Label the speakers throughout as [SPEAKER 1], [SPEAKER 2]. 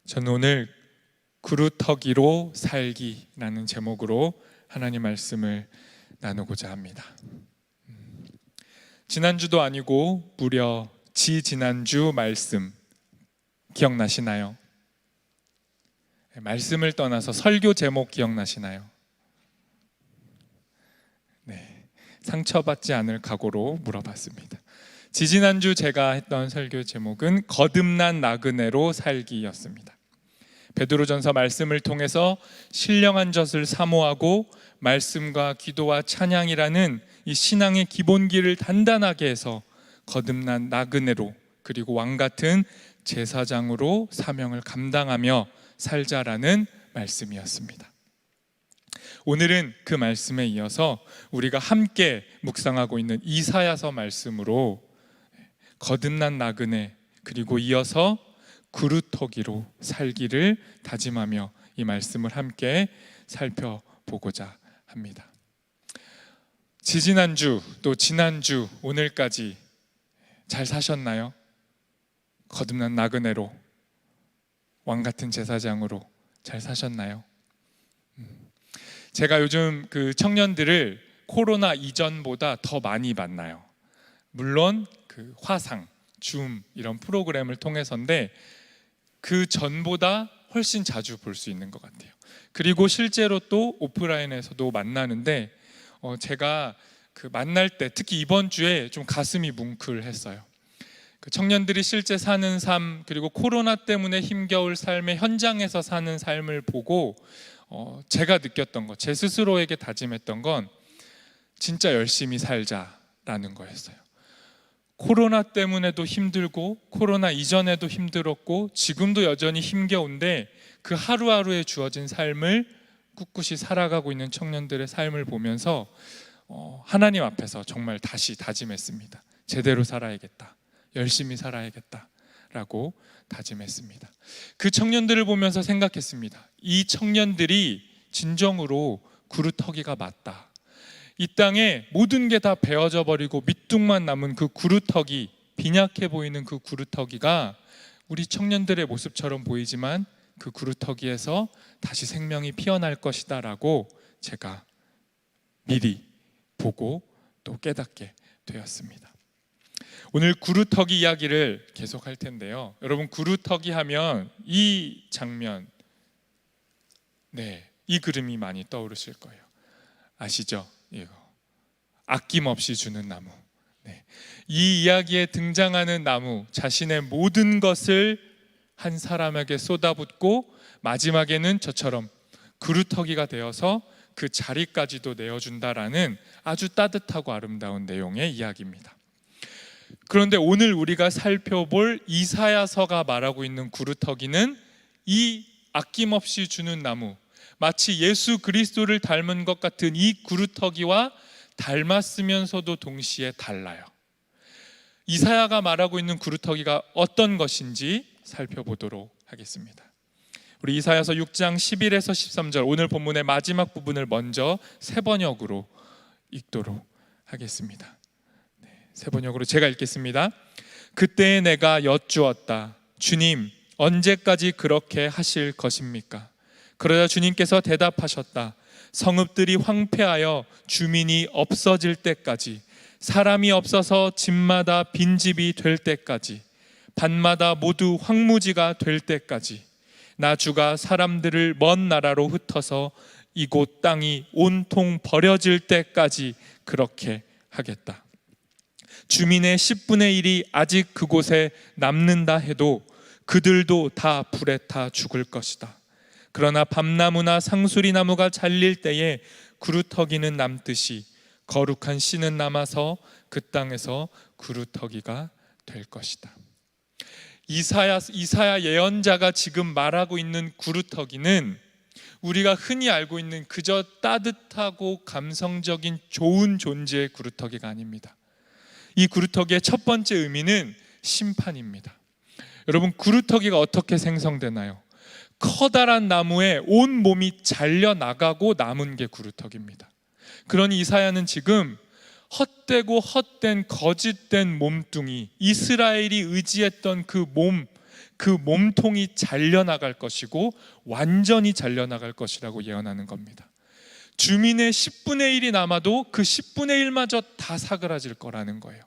[SPEAKER 1] 저는 오늘 구루터기로 살기라는 제목으로 하나님 말씀을 나누고자 합니다. 지난주도 아니고 무려 지난주 말씀 기억나시나요? 말씀을 떠나서 설교 제목 기억나시나요? 네, 상처받지 않을 각오로 물어봤습니다. 지난주 제가 했던 설교 제목은 거듭난 나그네로 살기였습니다. 베드로전서 말씀을 통해서 신령한 젖을 사모하고 말씀과 기도와 찬양이라는 이 신앙의 기본기를 단단하게 해서 거듭난 나그네로, 그리고 왕같은 제사장으로 사명을 감당하며 살자라는 말씀이었습니다. 오늘은 그 말씀에 이어서 우리가 함께 묵상하고 있는 이사야서 말씀으로 거듭난 나그네, 그리고 이어서 구루터기로 살기를 다짐하며 이 말씀을 함께 살펴보고자 합니다. 지난주 또 지난주 오늘까지 잘 사셨나요? 거듭난 나그네로, 왕같은 제사장으로 잘 사셨나요? 제가 요즘 그 청년들을 코로나 이전보다 더 많이 만나요. 물론 그 화상, 줌 이런 프로그램을 통해서인데 그 전보다 훨씬 자주 볼 수 있는 것 같아요. 그리고 실제로 또 오프라인에서도 만나는데 제가 그 만날 때 특히 이번 주에 좀 가슴이 뭉클했어요. 그 청년들이 실제 사는 삶, 그리고 코로나 때문에 힘겨울 삶의 현장에서 사는 삶을 보고 제가 느꼈던 것, 제 스스로에게 다짐했던 건 진짜 열심히 살자라는 거였어요. 코로나 때문에도 힘들고 코로나 이전에도 힘들었고 지금도 여전히 힘겨운데 그 하루하루에 주어진 삶을 꿋꿋이 살아가고 있는 청년들의 삶을 보면서 하나님 앞에서 정말 다시 다짐했습니다. 제대로 살아야겠다, 열심히 살아야겠다라고 다짐했습니다. 그 청년들을 보면서 생각했습니다. 이 청년들이 진정으로 구루터기가 맞다. 이 땅에 모든 게 다 베어져 버리고 밑둥만 남은 그 구루터기, 빈약해 보이는 그 구루터기가 우리 청년들의 모습처럼 보이지만 그 구루터기에서 다시 생명이 피어날 것이다 라고 제가 미리 보고 또 깨닫게 되었습니다. 오늘 구루터기 이야기를 계속할 텐데요. 여러분, 구루터기 하면 이 장면, 이 그림이 많이 떠오르실 거예요. 아시죠? 이거 아낌없이 주는 나무. 이 이야기에 등장하는 나무, 자신의 모든 것을 한 사람에게 쏟아붓고 마지막에는 저처럼 구루터기가 되어서 그 자리까지도 내어준다라는 아주 따뜻하고 아름다운 내용의 이야기입니다. 그런데 오늘 우리가 살펴볼 이사야서가 말하고 있는 구루터기는 이 아낌없이 주는 나무, 마치 예수 그리스도를 닮은 것 같은 이 구루터기와 닮았으면서도 동시에 달라요. 이사야가 말하고 있는 구루터기가 어떤 것인지 살펴보도록 하겠습니다. 우리 이사야서 6장 11에서 13절, 오늘 본문의 마지막 부분을 먼저 세 번역으로 읽도록 하겠습니다. 세 번역으로 제가 읽겠습니다. 그때 내가 여쭈었다. 주님, 언제까지 그렇게 하실 것입니까? 그러자 주님께서 대답하셨다. 성읍들이 황폐하여 주민이 없어질 때까지, 사람이 없어서 집마다 빈집이 될 때까지, 밭마다 모두 황무지가 될 때까지, 나 주가 사람들을 먼 나라로 흩어서 이곳 땅이 온통 버려질 때까지 그렇게 하겠다. 주민의 10분의 1이 아직 그곳에 남는다 해도 그들도 다 불에 타 죽을 것이다. 그러나 밤나무나 상수리나무가 잘릴 때에 구루터기는 남듯이 거룩한 씨는 남아서 그 땅에서 구루터기가 될 것이다. 이사야 예언자가 지금 말하고 있는 구루터기는 우리가 흔히 알고 있는 그저 따뜻하고 감성적인 좋은 존재의 구루터기가 아닙니다. 이 구루터기의 첫 번째 의미는 심판입니다. 여러분, 구루터기가 어떻게 생성되나요? 커다란 나무에 온 몸이 잘려나가고 남은 게 구루터기입니다. 그러니 이사야는 지금 헛되고 헛된 거짓된 몸뚱이, 이스라엘이 의지했던 그 몸, 그 몸통이 잘려나갈 것이고 완전히 잘려나갈 것이라고 예언하는 겁니다. 주민의 10분의 1이 남아도 그 10분의 1마저 다 사그라질 거라는 거예요.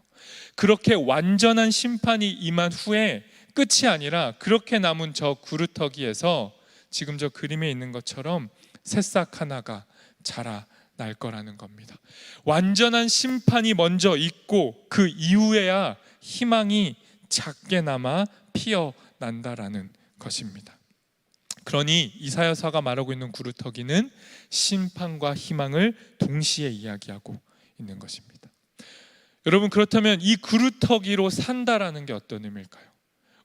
[SPEAKER 1] 그렇게 완전한 심판이 임한 후에 끝이 아니라 그렇게 남은 저 구루터기에서 지금 저 그림에 있는 것처럼 새싹 하나가 자라날 거라는 겁니다. 완전한 심판이 먼저 있고 그 이후에야 희망이 작게나마 피어난다라는 것입니다. 그러니 이사야서가 말하고 있는 구루터기는 심판과 희망을 동시에 이야기하고 있는 것입니다. 여러분, 그렇다면 이 구루터기로 산다라는 게 어떤 의미일까요?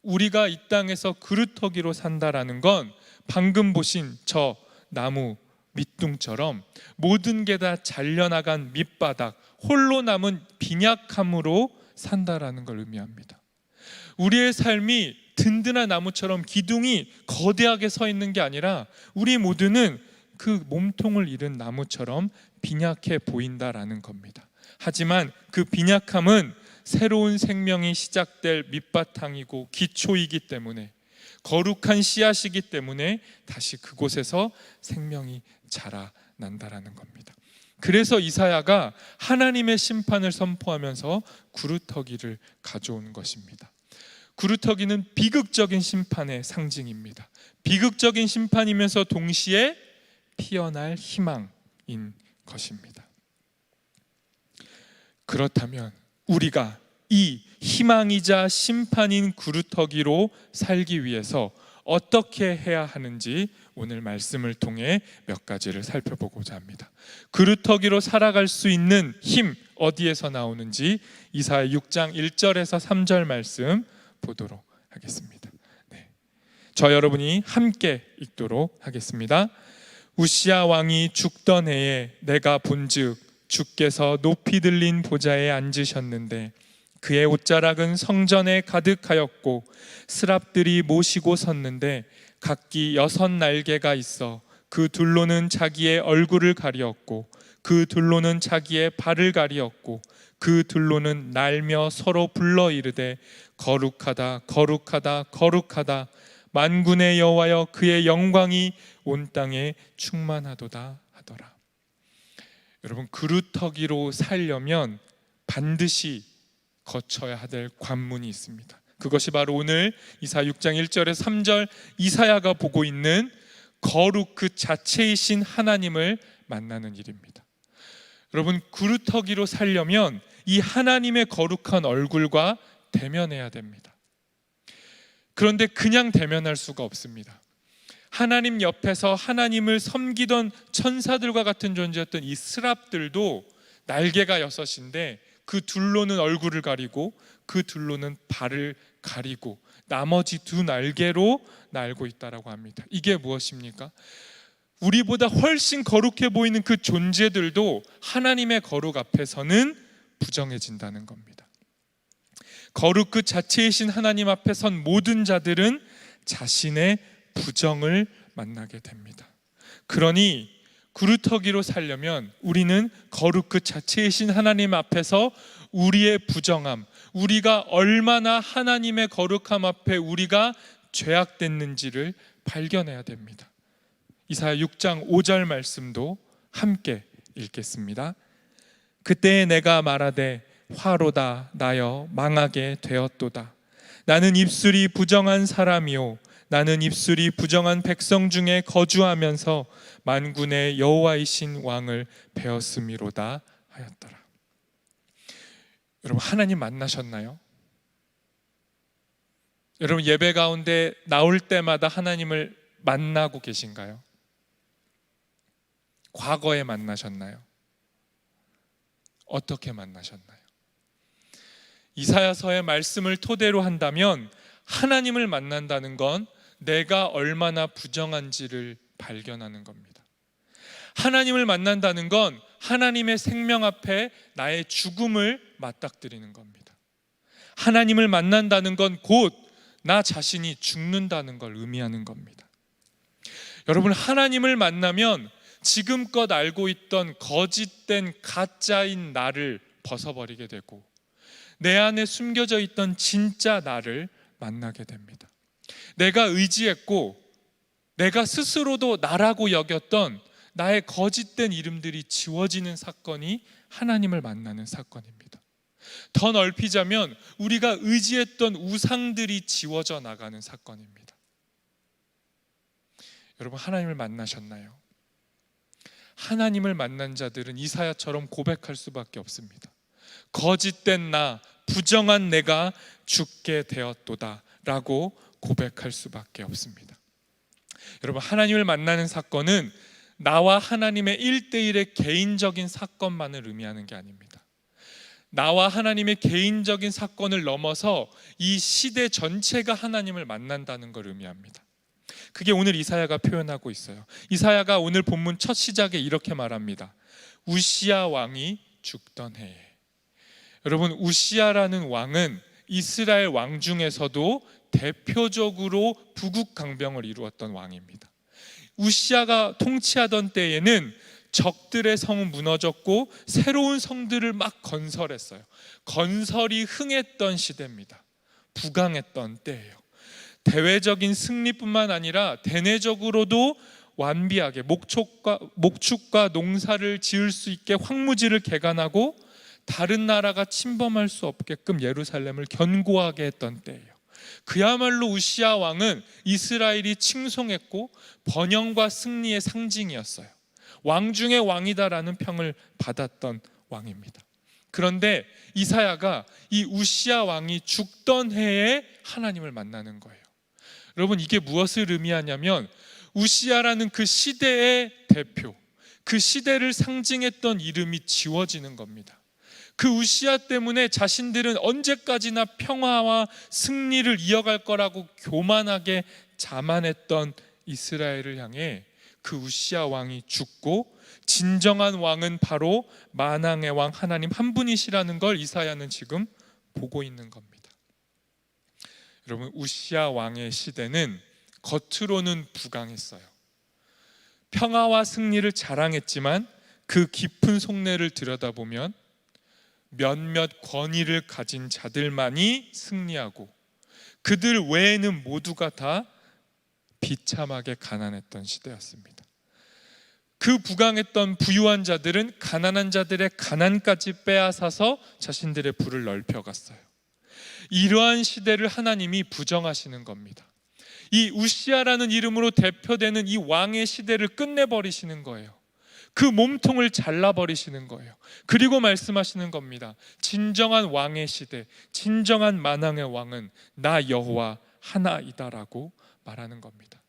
[SPEAKER 1] 우리가 이 땅에서 구루터기로 산다라는 건 방금 보신 저 나무 밑둥처럼 모든 게 다 잘려나간 밑바닥, 홀로 남은 빈약함으로 산다라는 걸 의미합니다. 우리의 삶이 든든한 나무처럼 기둥이 거대하게 서 있는 게 아니라 우리 모두는 그 몸통을 잃은 나무처럼 빈약해 보인다라는 겁니다. 하지만 그 빈약함은 새로운 생명이 시작될 밑바탕이고 기초이기 때문에, 거룩한 씨앗이기 때문에 다시 그곳에서 생명이 자라난다라는 겁니다. 그래서 이사야가 하나님의 심판을 선포하면서 구루터기를 가져온 것입니다. 구루터기는 비극적인 심판의 상징입니다. 비극적인 심판이면서 동시에 피어날 희망인 것입니다. 그렇다면 우리가 이 희망이자 심판인 구루터기로 살기 위해서 어떻게 해야 하는지 오늘 말씀을 통해 몇 가지를 살펴보고자 합니다. 구루터기로 살아갈 수 있는 힘, 어디에서 나오는지 이사야 6장 1절에서 3절 말씀 보도록 하겠습니다. 저 여러분이 함께 읽도록 하겠습니다. 우시야 왕이 죽던 해에 내가 본즉 주께서 높이 들린 보좌에 앉으셨는데 그의 옷자락은 성전에 가득하였고 스랍들이 모시고 섰는데 각기 6 날개가 있어 그 둘로는 자기의 얼굴을 가리었고 그 둘로는 자기의 발을 가리었고 그 둘로는 날며 서로 불러 이르되 거룩하다 거룩하다 거룩하다 만군의 여호와여 그의 영광이 온 땅에 충만하도다 하더라. 여러분, 구루터기로 살려면 반드시 거쳐야 될 관문이 있습니다. 그것이 바로 오늘 이사야 6장 1절에서 3절 이사야가 보고 있는 거룩 그 자체이신 하나님을 만나는 일입니다. 여러분, 구루터기로 살려면 이 하나님의 거룩한 얼굴과 대면해야 됩니다. 그런데 그냥 대면할 수가 없습니다. 하나님 옆에서 하나님을 섬기던 천사들과 같은 존재였던 이 스랍들도 날개가 6인데 그 둘로는 얼굴을 가리고 그 둘로는 발을 가리고 나머지 2 날개로 날고 있다라고 합니다. 이게 무엇입니까? 우리보다 훨씬 거룩해 보이는 그 존재들도 하나님의 거룩 앞에서는 부정해진다는 겁니다. 거룩 그 자체이신 하나님 앞에 선 모든 자들은 자신의 부정을 만나게 됩니다. 그러니 구루터기로 살려면 우리는 거룩 그 자체이신 하나님 앞에서 우리의 부정함, 우리가 얼마나 하나님의 거룩함 앞에 우리가 죄악됐는지를 발견해야 됩니다. 이사야 6장 5절 말씀도 함께 읽겠습니다. 그때 내가 말하되 화로다 나여 망하게 되었도다. 나는 입술이 부정한 사람이요 나는 입술이 부정한 백성 중에 거주하면서 만군의 여호와이신 왕을 배웠음이로다 하였더라. 여러분, 하나님 만나셨나요? 여러분, 예배 가운데 나올 때마다 하나님을 만나고 계신가요? 과거에 만나셨나요? 어떻게 만나셨나요? 이사야서의 말씀을 토대로 한다면 하나님을 만난다는 건 내가 얼마나 부정한지를 발견하는 겁니다. 하나님을 만난다는 건 하나님의 생명 앞에 나의 죽음을 맞닥뜨리는 겁니다. 하나님을 만난다는 건 곧 나 자신이 죽는다는 걸 의미하는 겁니다. 여러분, 하나님을 만나면 지금껏 알고 있던 거짓된 가짜인 나를 벗어버리게 되고 내 안에 숨겨져 있던 진짜 나를 만나게 됩니다. 내가 의지했고 내가 스스로도 나라고 여겼던 나의 거짓된 이름들이 지워지는 사건이 하나님을 만나는 사건입니다. 더 넓히자면 우리가 의지했던 우상들이 지워져 나가는 사건입니다. 여러분, 하나님을 만나셨나요? 하나님을 만난 자들은 이사야처럼 고백할 수밖에 없습니다. 거짓된 나, 부정한 내가 죽게 되었도다 라고 고백할 수밖에 없습니다. 여러분, 하나님을 만나는 사건은 나와 하나님의 1대1의 개인적인 사건만을 의미하는 게 아닙니다. 나와 하나님의 개인적인 사건을 넘어서 이 시대 전체가 하나님을 만난다는 걸 의미합니다. 그게 오늘 이사야가 표현하고 있어요. 이사야가 오늘 본문 첫 시작에 이렇게 말합니다. 우시야 왕이 죽던 해에. 여러분, 우시야라는 왕은 이스라엘 왕 중에서도 대표적으로 부국 강병을 이루었던 왕입니다. 우시야가 통치하던 때에는 적들의 성은 무너졌고 새로운 성들을 막 건설했어요. 건설이 흥했던 시대입니다. 부강했던 때예요. 대외적인 승리뿐만 아니라 대내적으로도 완비하게 목축과 농사를 지을 수 있게 황무지를 개간하고 다른 나라가 침범할 수 없게끔 예루살렘을 견고하게 했던 때예요. 그야말로 우시야 왕은 이스라엘이 칭송했고 번영과 승리의 상징이었어요. 왕 중의 왕이다라는 평을 받았던 왕입니다. 그런데 이사야가 이 우시야 왕이 죽던 해에 하나님을 만나는 거예요. 여러분, 이게 무엇을 의미하냐면 우시야라는 그 시대의 대표, 그 시대를 상징했던 이름이 지워지는 겁니다. 그 우시야 때문에 자신들은 언제까지나 평화와 승리를 이어갈 거라고 교만하게 자만했던 이스라엘을 향해 그 우시야 왕이 죽고 진정한 왕은 바로 만왕의 왕 하나님 한 분이시라는 걸 이사야는 지금 보고 있는 겁니다. 여러분, 우시야 왕의 시대는 겉으로는 부강했어요. 평화와 승리를 자랑했지만 그 깊은 속내를 들여다보면 몇몇 권위를 가진 자들만이 승리하고 그들 외에는 모두가 다 비참하게 가난했던 시대였습니다. 그 부강했던 부유한 자들은 가난한 자들의 가난까지 빼앗아서 자신들의 부를 넓혀갔어요. 이러한 시대를 하나님이 부정하시는 겁니다. 이 우시야라는 이름으로 대표되는 이 왕의 시대를 끝내버리시는 거예요. 그 몸통을 잘라버리시는 거예요. 그리고 말씀하시는 겁니다. 진정한 왕의 시대, 진정한 만왕의 왕은 나 여호와 하나이다라고 말하는 겁니다.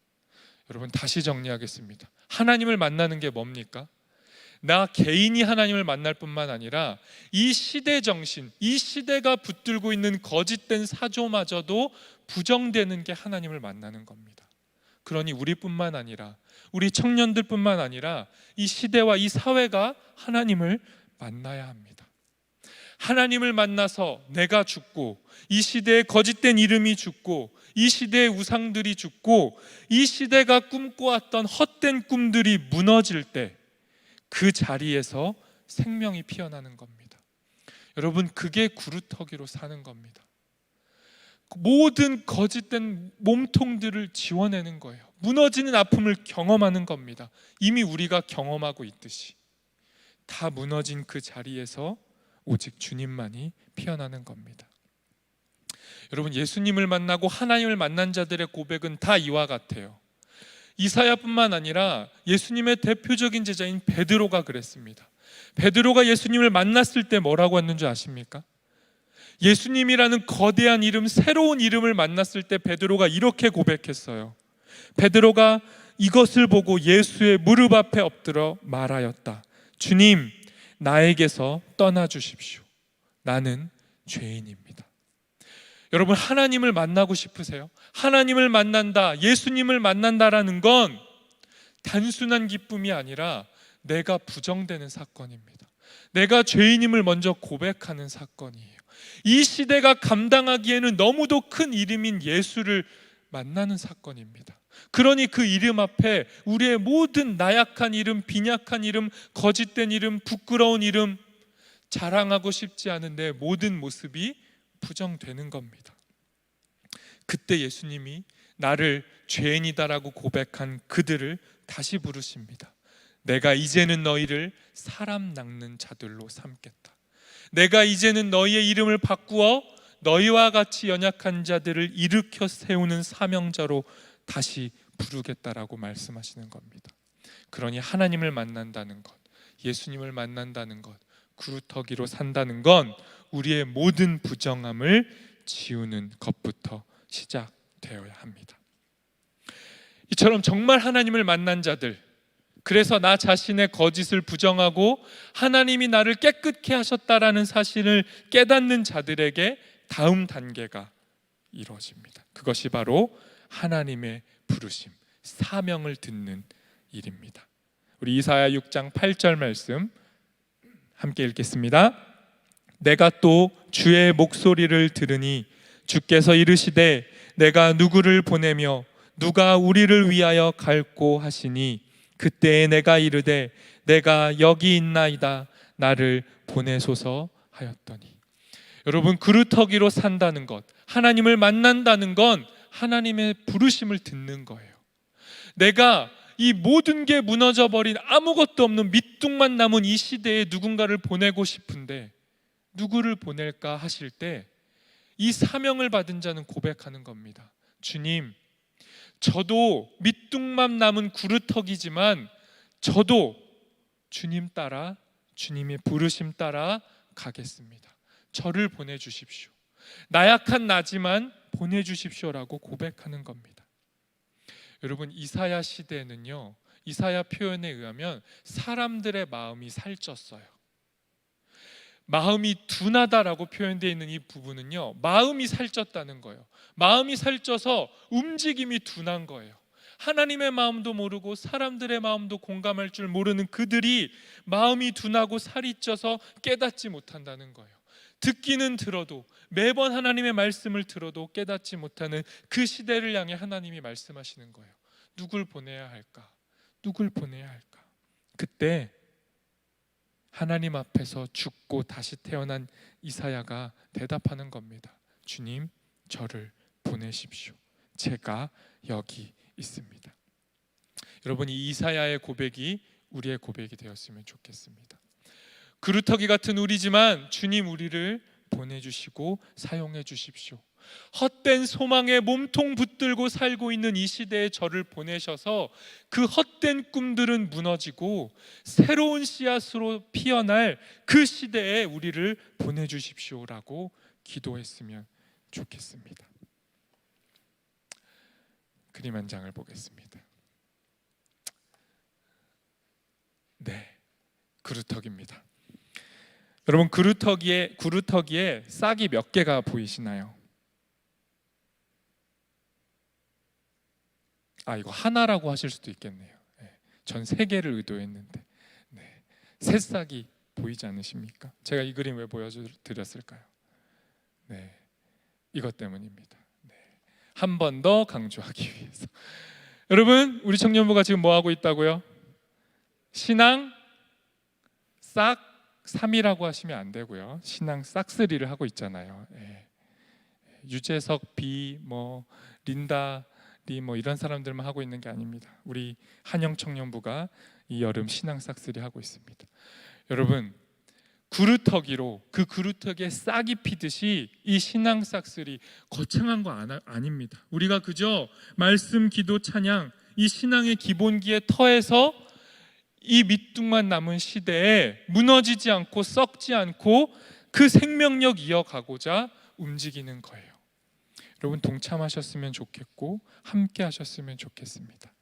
[SPEAKER 1] 여러분, 다시 정리하겠습니다. 하나님을 만나는 게 뭡니까? 나 개인이 하나님을 만날 뿐만 아니라 이 시대 정신, 이 시대가 붙들고 있는 거짓된 사조마저도 부정되는 게 하나님을 만나는 겁니다. 그러니 우리뿐만 아니라 우리 청년들뿐만 아니라 이 시대와 이 사회가 하나님을 만나야 합니다. 하나님을 만나서 내가 죽고 이 시대의 거짓된 이름이 죽고 이 시대의 우상들이 죽고 이 시대가 꿈꿔왔던 헛된 꿈들이 무너질 때 그 자리에서 생명이 피어나는 겁니다. 여러분, 그게 구루터기로 사는 겁니다. 모든 거짓된 몸통들을 지워내는 거예요. 무너지는 아픔을 경험하는 겁니다. 이미 우리가 경험하고 있듯이 다 무너진 그 자리에서 오직 주님만이 피어나는 겁니다. 여러분, 예수님을 만나고 하나님을 만난 자들의 고백은 다 이와 같아요. 이사야뿐만 아니라 예수님의 대표적인 제자인 베드로가 그랬습니다. 베드로가 예수님을 만났을 때 뭐라고 했는지 아십니까? 예수님이라는 거대한 이름, 새로운 이름을 만났을 때 베드로가 이렇게 고백했어요. 베드로가 이것을 보고 예수의 무릎 앞에 엎드려 말하였다. 주님, 나에게서 떠나 주십시오. 나는 죄인입니다. 여러분, 하나님을 만나고 싶으세요? 하나님을 만난다, 예수님을 만난다라는 건 단순한 기쁨이 아니라 내가 부정되는 사건입니다. 내가 죄인임을 먼저 고백하는 사건이에요. 이 시대가 감당하기에는 너무도 큰 이름인 예수를 만나는 사건입니다. 그러니 그 이름 앞에 우리의 모든 나약한 이름, 빈약한 이름, 거짓된 이름, 부끄러운 이름, 자랑하고 싶지 않은 내 모든 모습이 부정되는 겁니다. 그때 예수님이 나를 죄인이다라고 고백한 그들을 다시 부르십니다. 내가 이제는 너희를 사람 낚는 자들로 삼겠다. 내가 이제는 너희의 이름을 바꾸어 너희와 같이 연약한 자들을 일으켜 세우는 사명자로 다시 부르겠다라고 말씀하시는 겁니다. 그러니 하나님을 만난다는 것, 예수님을 만난다는 것, 구루터기로 산다는 건 우리의 모든 부정함을 지우는 것부터 시작되어야 합니다. 이처럼 정말 하나님을 만난 자들, 그래서 나 자신의 거짓을 부정하고 하나님이 나를 깨끗게 하셨다라는 사실을 깨닫는 자들에게 다음 단계가 이루어집니다. 그것이 바로 하나님의 부르심, 사명을 듣는 일입니다. 우리 이사야 6장 8절 말씀 함께 읽겠습니다. 내가 또 주의 목소리를 들으니 주께서 이르시되 내가 누구를 보내며 누가 우리를 위하여 갈고 하시니 그때에 내가 이르되 내가 여기 있나이다 나를 보내소서 하였더니. 여러분, 그루터기로 산다는 것, 하나님을 만난다는 건 하나님의 부르심을 듣는 거예요. 내가 이 모든 게 무너져버린 아무것도 없는 밑둥만 남은 이 시대에 누군가를 보내고 싶은데 누구를 보낼까 하실 때 이 사명을 받은 자는 고백하는 겁니다. 주님, 저도 밑둥만 남은 구루터기지만 저도 주님 따라, 주님의 부르심 따라 가겠습니다. 저를 보내주십시오. 나약한 나지만 보내주십시오라고 고백하는 겁니다. 여러분, 이사야 시대에는요, 이사야 표현에 의하면 사람들의 마음이 살쪘어요. 마음이 둔하다라고 표현되어 있는 이 부분은요, 마음이 살쪘다는 거예요. 마음이 살쪄서 움직임이 둔한 거예요. 하나님의 마음도 모르고 사람들의 마음도 공감할 줄 모르는 그들이 마음이 둔하고 살이 쪄서 깨닫지 못한다는 거예요. 듣기는 들어도, 매번 하나님의 말씀을 들어도 깨닫지 못하는 그 시대를 향해 하나님이 말씀하시는 거예요. 누굴 보내야 할까? 누굴 보내야 할까? 그때 하나님 앞에서 죽고 다시 태어난 이사야가 대답하는 겁니다. 주님, 저를 보내십시오. 제가 여기 있습니다. 여러분, 이 이사야의 고백이 우리의 고백이 되었으면 좋겠습니다. 그루터기 같은 우리지만 주님, 우리를 보내주시고 사용해 주십시오. 헛된 소망에 몸통 붙들고 살고 있는 이 시대에 저를 보내셔서 그 헛된 꿈들은 무너지고 새로운 씨앗으로 피어날 그 시대에 우리를 보내주십시오라고 기도했으면 좋겠습니다. 그림 한 장을 보겠습니다. 네, 그루터기입니다. 여러분, 그루터기에 싹이 몇 개가 보이시나요? 이거 하나라고 하실 수도 있겠네요. 전 3개를 의도했는데 새싹이 보이지 않으십니까? 제가 이 그림 왜 보여드렸을까요? 이것 때문입니다. 한 번 더 강조하기 위해서. 여러분, 우리 청년부가 지금 뭐 하고 있다고요? 신앙 싹 3이라고 하시면 안 되고요. 신앙 싹3를 하고 있잖아요. 유재석, 비, 린다, 리 이런 사람들만 하고 있는 게 아닙니다. 우리 한영 청년부가 이 여름 신앙 싹3 하고 있습니다. 여러분, 그루터기로 그 그루터기에 싹이 피듯이 이 신앙 싹쓸이 거창한 거 아닙니다. 우리가 그저 말씀, 기도, 찬양, 이 신앙의 기본기의 터에서 이 밑둥만 남은 시대에 무너지지 않고 썩지 않고 그 생명력 이어가고자 움직이는 거예요. 여러분, 동참하셨으면 좋겠고 함께 하셨으면 좋겠습니다.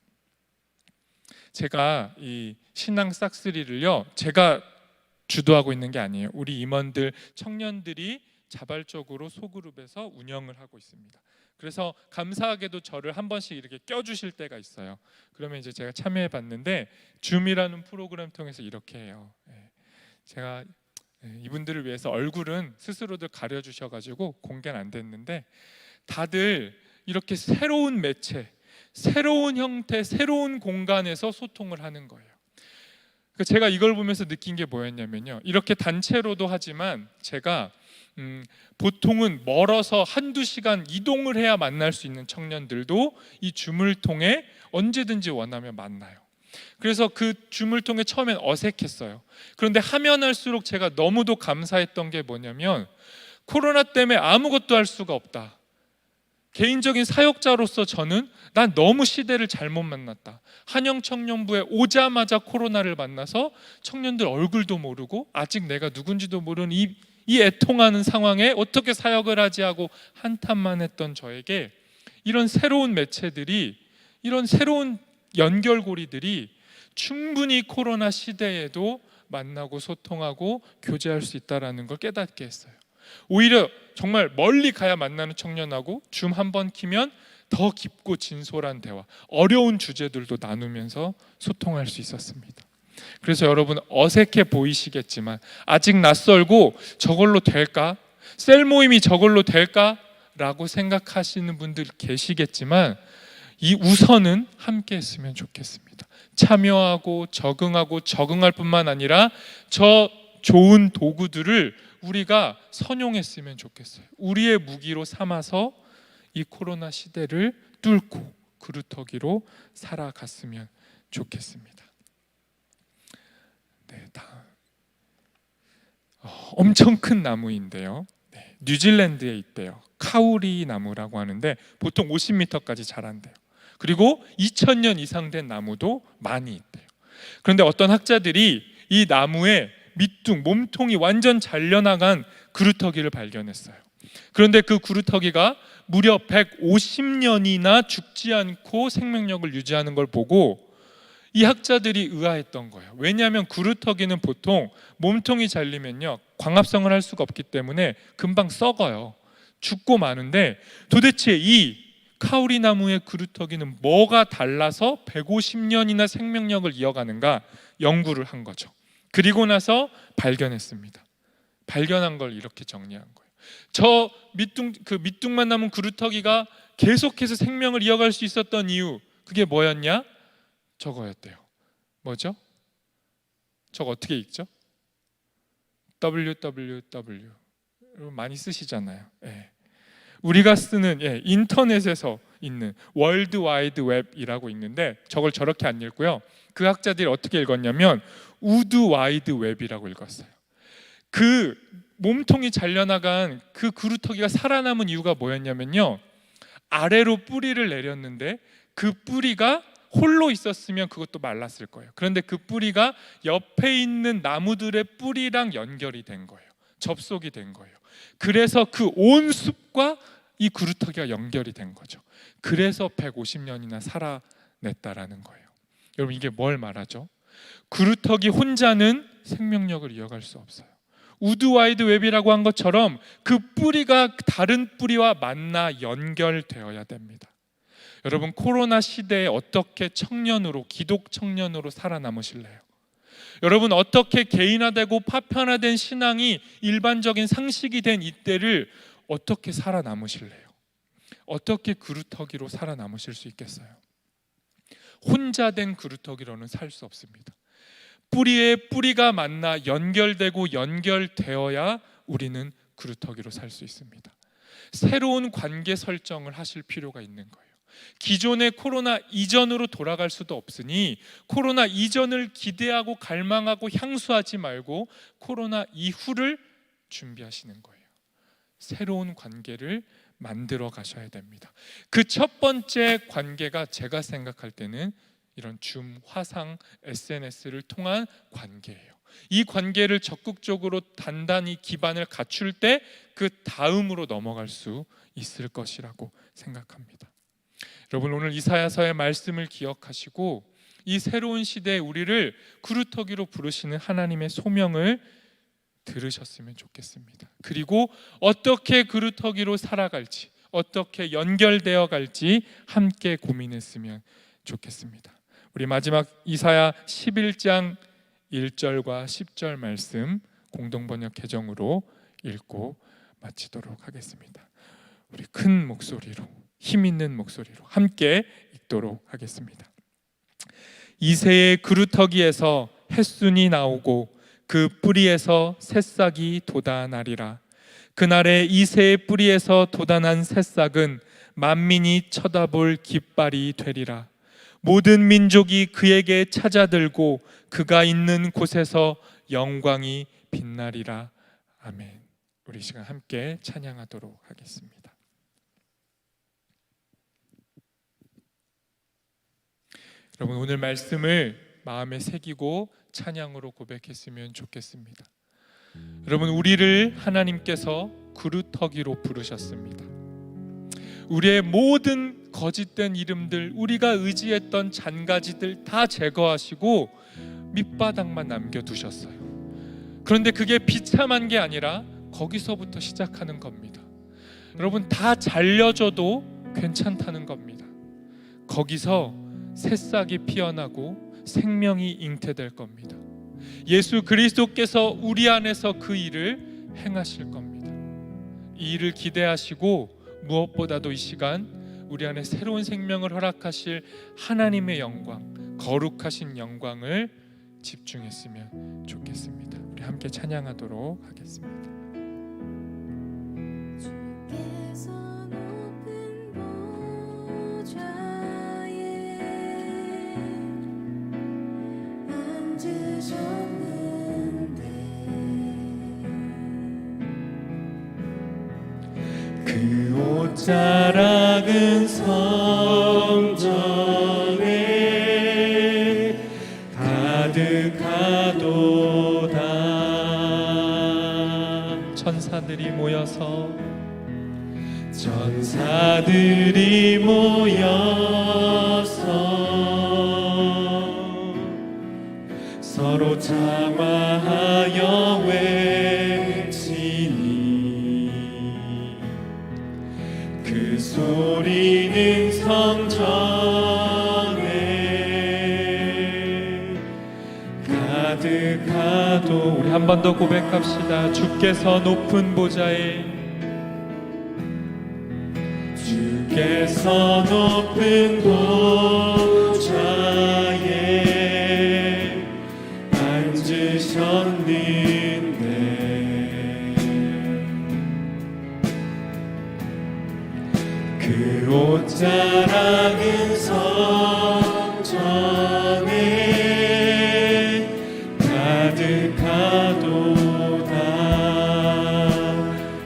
[SPEAKER 1] 제가 이 신앙 싹쓸이를요, 제가 주도하고 있는 게 아니에요. 우리 임원들, 청년들이 자발적으로 소그룹에서 운영을 하고 있습니다. 그래서 감사하게도 저를 한 번씩 이렇게 껴주실 때가 있어요. 그러면 이제 제가 참여해 봤는데 줌이라는 프로그램 통해서 이렇게 해요. 제가 이분들을 위해서 얼굴은 스스로들 가려주셔가지고 공개는 안 됐는데 다들 이렇게 새로운 매체, 새로운 형태, 새로운 공간에서 소통을 하는 거예요. 제가 이걸 보면서 느낀 게 뭐였냐면요, 이렇게 단체로도 하지만 제가 보통은 멀어서 한두 시간 이동을 해야 만날 수 있는 청년들도 이 줌을 통해 언제든지 원하면 만나요. 그래서 그 줌을 통해 처음엔 어색했어요. 그런데 하면 할수록 제가 너무도 감사했던 게 뭐냐면, 코로나 때문에 아무것도 할 수가 없다. 개인적인 사역자로서 저는 난 너무 시대를 잘못 만났다. 한영청년부에 오자마자 코로나를 만나서 청년들 얼굴도 모르고 아직 내가 누군지도 모르는 이 애통하는 상황에 어떻게 사역을 하지 하고 한탄만 했던 저에게 이런 새로운 매체들이, 이런 새로운 연결고리들이 충분히 코로나 시대에도 만나고 소통하고 교제할 수 있다는 걸 깨닫게 했어요. 오히려 정말 멀리 가야 만나는 청년하고 줌 한 번 키면 더 깊고 진솔한 대화, 어려운 주제들도 나누면서 소통할 수 있었습니다. 그래서 여러분, 어색해 보이시겠지만 아직 낯설고 저걸로 될까? 셀 모임이 저걸로 될까? 라고 생각하시는 분들 계시겠지만, 이 우선은 함께 했으면 좋겠습니다. 참여하고 적응할 뿐만 아니라 저 좋은 도구들을 우리가 선용했으면 좋겠어요. 우리의 무기로 삼아서 이 코로나 시대를 뚫고 그루터기로 살아갔으면 좋겠습니다. 네, 다음. 엄청 큰 나무인데요. 네, 뉴질랜드에 있대요. 카우리 나무라고 하는데 보통 50m까지 자란대요. 그리고 2000년 이상 된 나무도 많이 있대요. 그런데 어떤 학자들이 이 나무에 밑둥, 몸통이 완전 잘려나간 그루터기를 발견했어요. 그런데 그 그루터기가 무려 150년이나 죽지 않고 생명력을 유지하는 걸 보고 이 학자들이 의아했던 거예요. 왜냐하면 그루터기는 보통 몸통이 잘리면요, 광합성을 할 수가 없기 때문에 금방 썩어요. 죽고 마는데 도대체 이 카우리 나무의 그루터기는 뭐가 달라서 150년이나 생명력을 이어가는가 연구를 한 거죠. 그리고 나서 발견했습니다. 발견한 걸 이렇게 정리한 거예요. 저 밑둥만 남은 그루터기가 계속해서 생명을 이어갈 수 있었던 이유, 그게 뭐였냐? 저거였대요. 뭐죠? 저거 어떻게 읽죠? www 많이 쓰시잖아요. 예. 우리가 쓰는 인터넷에서 있는 월드 와이드 웹이라고 읽는데 저걸 저렇게 안 읽고요. 그 학자들이 어떻게 읽었냐면 우드 와이드 웹이라고 읽었어요. 그 몸통이 잘려나간 그 그루터기가 살아남은 이유가 뭐였냐면요, 아래로 뿌리를 내렸는데 그 뿌리가 홀로 있었으면 그것도 말랐을 거예요. 그런데 그 뿌리가 옆에 있는 나무들의 뿌리랑 연결이 된 거예요. 접속이 된 거예요. 그래서 그 온 숲과 이 그루터기가 연결이 된 거죠. 그래서 150년이나 살아냈다라는 거예요. 여러분, 이게 뭘 말하죠? 그루터기 혼자는 생명력을 이어갈 수 없어요. 우드 와이드 웹이라고 한 것처럼 그 뿌리가 다른 뿌리와 만나 연결되어야 됩니다. 여러분, 코로나 시대에 어떻게 청년으로, 기독 청년으로 살아남으실래요? 여러분, 어떻게 개인화되고 파편화된 신앙이 일반적인 상식이 된 이때를 어떻게 살아남으실래요? 어떻게 그루터기로 살아남으실 수 있겠어요? 혼자 된 그루터기로는 살 수 없습니다. 뿌리에 뿌리가 만나 연결되고 연결되어야 우리는 그루터기로 살 수 있습니다. 새로운 관계 설정을 하실 필요가 있는 거예요. 기존의 코로나 이전으로 돌아갈 수도 없으니 코로나 이전을 기대하고 갈망하고 향수하지 말고 코로나 이후를 준비하시는 거예요. 새로운 관계를 만들어 가셔야 됩니다. 그 첫 번째 관계가 제가 생각할 때는 이런 줌, 화상, SNS를 통한 관계예요. 이 관계를 적극적으로 단단히 기반을 갖출 때 그 다음으로 넘어갈 수 있을 것이라고 생각합니다. 여러분, 오늘 이사야서의 말씀을 기억하시고 이 새로운 시대에 우리를 그루터기로 부르시는 하나님의 소명을 들으셨으면 좋겠습니다. 그리고 어떻게 그루터기로 살아갈지, 어떻게 연결되어 갈지 함께 고민했으면 좋겠습니다. 우리 마지막 이사야 11장 1절과 10절 말씀 공동번역 개정으로 읽고 마치도록 하겠습니다. 우리 큰 목소리로, 힘 있는 목소리로 함께 읽도록 하겠습니다. 이새의 그루터기에서 햇순이 나오고 그 뿌리에서 새싹이 돋아나리라. 그날에 이새의 뿌리에서 돋아난 새싹은 만민이 쳐다볼 깃발이 되리라. 모든 민족이 그에게 찾아들고 그가 있는 곳에서 영광이 빛나리라. 아멘. 우리 시간 함께 찬양하도록 하겠습니다. 여러분, 오늘 말씀을 마음에 새기고 찬양으로 고백했으면 좋겠습니다. 여러분, 우리를 하나님께서 그루터기로 부르셨습니다. 우리의 모든 거짓된 이름들, 우리가 의지했던 잔가지들 다 제거하시고 밑바닥만 남겨두셨어요. 그런데 그게 비참한 게 아니라 거기서부터 시작하는 겁니다. 여러분, 다 잘려줘도 괜찮다는 겁니다. 거기서 새싹이 피어나고 생명이 잉태될 겁니다. 예수 그리스도께서 우리 안에서 그 일을 행하실 겁니다. 이 일을 기대하시고 무엇보다도 이 시간 우리 안에 새로운 생명을 허락하실 하나님의 영광, 거룩하신 영광을 집중했으면 좋겠습니다. 우리 함께 찬양하도록 하겠습니다.
[SPEAKER 2] 주께서 높은 보좌에 앉으셨는데
[SPEAKER 1] 그 옷자락은 성전에 가득하도다. 천사들이 모여서 서로 장화하여 외치니 그 소리는 성전에 가득하도. 우리 한 번 더 고백합시다. 주께서 높은 보좌에, 주께서 높은 보좌에 앉으셨는데 그 옷자락은 성전에 가득하도다.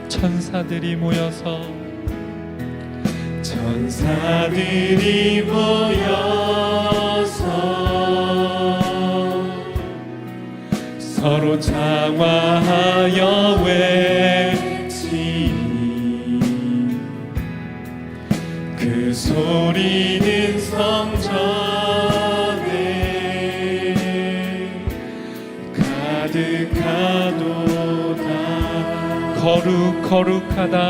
[SPEAKER 1] 천사들이 모여서 서로 장화하여 외치니 그 소리는 성전에 가득하도다. 거룩하다. 거룩하다.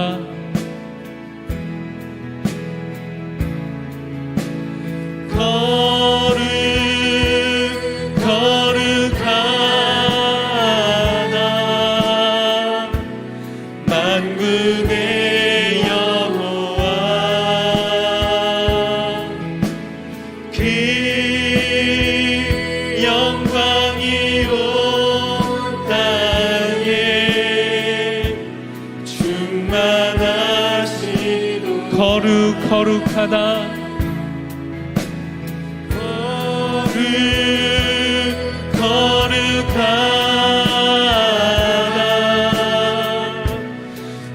[SPEAKER 1] 만군의 여호와, 그 영광이 온 땅에 충만하시도다. 거룩하다.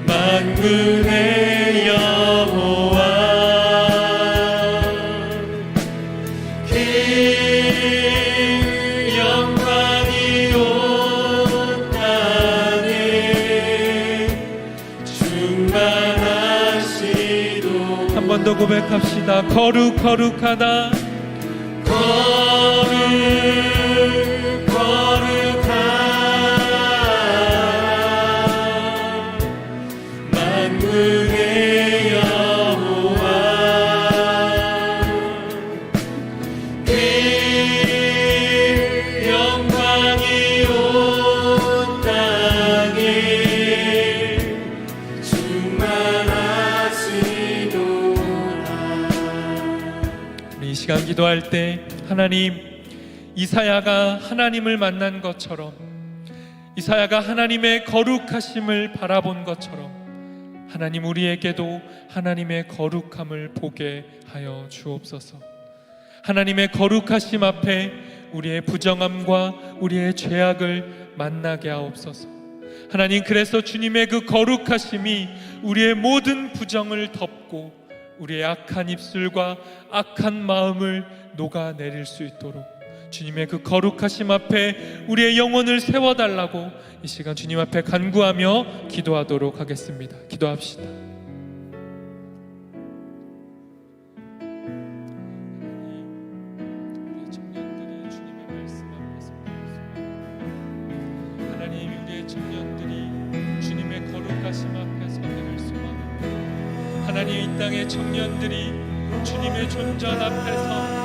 [SPEAKER 1] 만군의 여호와, 그 영광이 온 땅에 충만하시도다. 한 번 더 고백합시다. 거룩하다. 만군의 여호와, 그 영광이 온 땅에 충만하시도다. 우리 이 시간 기도할 때 하나님, 이사야가 하나님을 만난 것처럼 이사야가 하나님의 거룩하심을 바라본 것처럼 하나님 우리에게도 하나님의 거룩함을 보게 하여 주옵소서. 하나님의 거룩하심 앞에 우리의 부정함과 우리의 죄악을 만나게 하옵소서. 하나님, 그래서 주님의 그 거룩하심이 우리의 모든 부정을 덮고 우리의 악한 입술과 악한 마음을 녹아내릴 수 있도록 주님의 그 거룩하심 앞에 우리의 영혼을 세워달라고 이 시간 주님 앞에 간구하며 기도하도록 하겠습니다. 기도합시다. 하나님, 우리의 청년들이 주님의 거룩하심 앞에 서기를 소망합니다. 하나님, 이 땅의 청년들이 주님의 존전 앞에서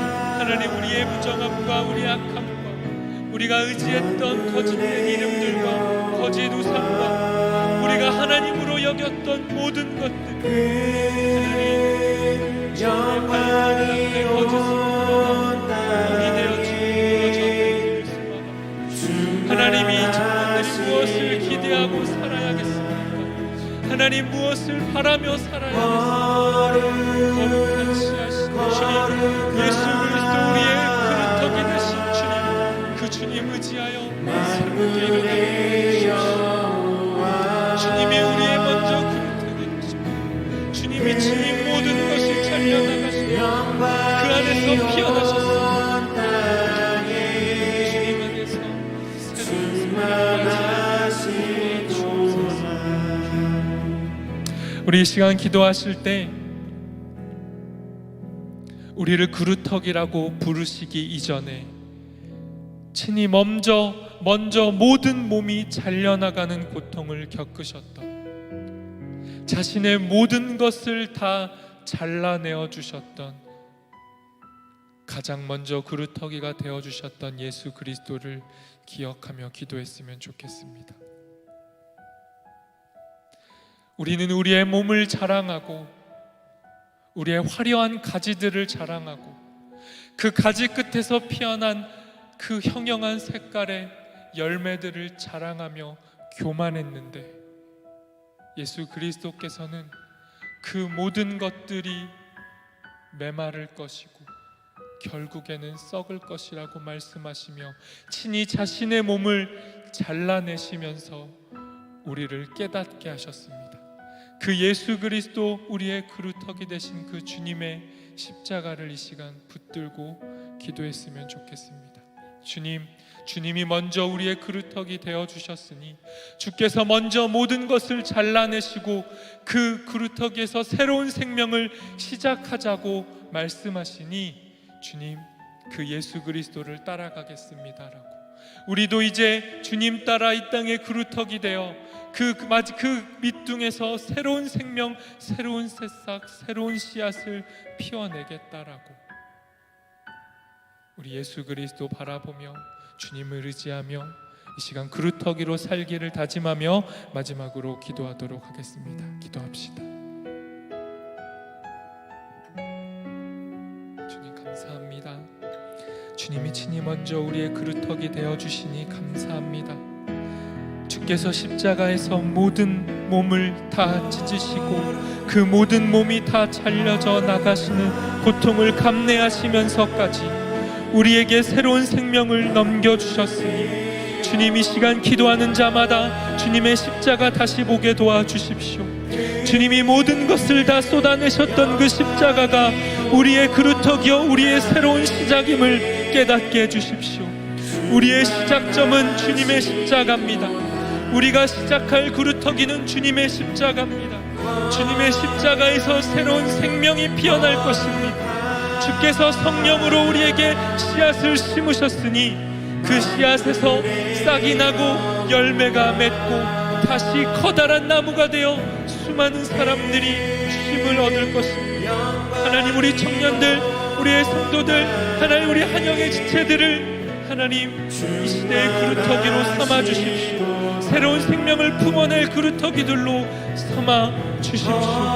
[SPEAKER 1] 하나님 우리의 부정함과 우리의 악함과 우리가 의지했던 거짓된 이름들과 거짓 우상과 우리가 하나님으로 여겼던 모든 것들 하나님 주님의 발판 앞에 거짓으로 우리 되어 주님을 소망합니다. 하나님이 청년들이 무엇을 기대하고 살아야겠습니까? 하나님 무엇을 바라며 살아야겠습니까? 거룩한 씨앗인 주님 예수 그리스도 우리의 그루터기 되신 주님, 그 주님 의지하여 새롭게 일어나게 주십시오. 주님이 우리의 먼저 그루터기 되시고 주님이 주님 모든 것을 잘려나가시고 그 안에서 피어나셨습니다. 주님 안에서 새로운 생명을 주옵소서. 우리 이 시간 기도하실 때 우리를 그루터기라고 부르시기 이전에 친히 먼저 모든 몸이 잘려나가는 고통을 겪으셨던, 자신의 모든 것을 다 잘라내어 주셨던, 가장 먼저 그루터기가 되어 주셨던 예수 그리스도를 기억하며 기도했으면 좋겠습니다. 우리는 우리의 몸을 자랑하고 우리의 화려한 가지들을 자랑하고 그 가지 끝에서 피어난 그 형형한 색깔의 열매들을 자랑하며 교만했는데, 예수 그리스도께서는 그 모든 것들이 메마를 것이고 결국에는 썩을 것이라고 말씀하시며 친히 자신의 몸을 잘라내시면서 우리를 깨닫게 하셨습니다. 그 예수 그리스도 우리의 그루터기 되신 그 주님의 십자가를 이 시간 붙들고 기도했으면 좋겠습니다. 주님이 먼저 우리의 그루터기 되어 주셨으니 주께서 먼저 모든 것을 잘라내시고 그 그루터기에서 새로운 생명을 시작하자고 말씀하시니 주님, 그 예수 그리스도를 따라가겠습니다라고 우리도 이제 주님 따라 이 땅의 그루터기 되어 그 밑둥에서 새로운 생명, 새로운 새싹, 새로운 씨앗을 피워내겠다라고 우리 예수 그리스도 바라보며 주님을 의지하며 이 시간 그루터기로 살기를 다짐하며 마지막으로 기도하도록 하겠습니다. 기도합시다. 주님 감사합니다. 주님이 친히 먼저 우리의 그루터기 되어주시니 감사합니다. 주께서 십자가에서 모든 몸을 다 찢으시고 그 모든 몸이 다 잘려져 나가시는 고통을 감내하시면서까지 우리에게 새로운 생명을 넘겨주셨으니 주님, 이 시간 기도하는 자마다 주님의 십자가 다시 보게 도와주십시오. 주님이 모든 것을 다 쏟아내셨던 그 십자가가 우리의 그루터기여 우리의 새로운 시작임을 깨닫게 해주십시오. 우리의 시작점은 주님의 십자가입니다. 우리가 시작할 그루터기는 주님의 십자가입니다. 주님의 십자가에서 새로운 생명이 피어날 것입니다. 주께서 성령으로 우리에게 씨앗을 심으셨으니 그 씨앗에서 싹이 나고 열매가 맺고 다시 커다란 나무가 되어 수많은 사람들이 힘을 얻을 것입니다. 하나님, 우리 청년들, 우리의 성도들, 하나님 우리 한영의 지체들을 하나님 이 시대의 그루터기로 삼아 주십시오. 새로운 생명을 품어낼 그루터기들로 삼아 주십시오.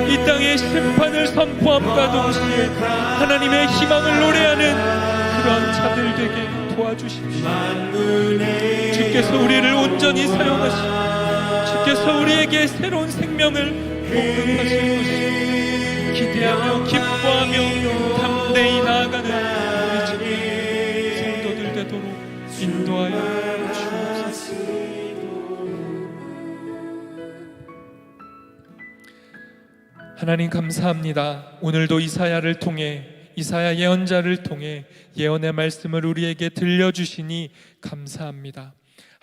[SPEAKER 1] 이 땅의 심판을 선포함과 동시에 하나님의 희망을 노래하는 그런 자들 되게 도와주십시오. 주께서 우리를 온전히 사용하시고 주께서 우리에게 새로운 생명을 공급하실 것을 기대하며 기뻐하며 담대히 나아가는 우리 주님 성도들 되도록 인도하여 주옵소서. 하나님 감사합니다. 오늘도 이사야를 통해 이사야 예언자를 통해 예언의 말씀을 우리에게 들려주시니 감사합니다.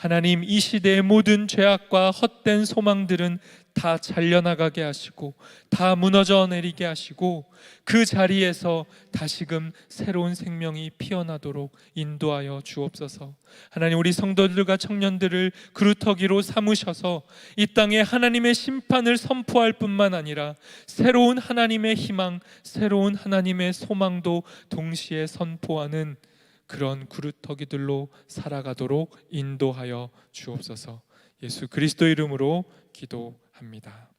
[SPEAKER 1] 하나님, 이 시대의 모든 죄악과 헛된 소망들은 다 잘려나가게 하시고 다 무너져 내리게 하시고 그 자리에서 다시금 새로운 생명이 피어나도록 인도하여 주옵소서. 하나님, 우리 성도들과 청년들을 그루터기로 삼으셔서 이 땅에 하나님의 심판을 선포할 뿐만 아니라 새로운 하나님의 희망, 새로운 하나님의 소망도 동시에 선포하는 그런 그루터기들로 살아가도록 인도하여 주옵소서. 예수 그리스도 이름으로 기도합니다.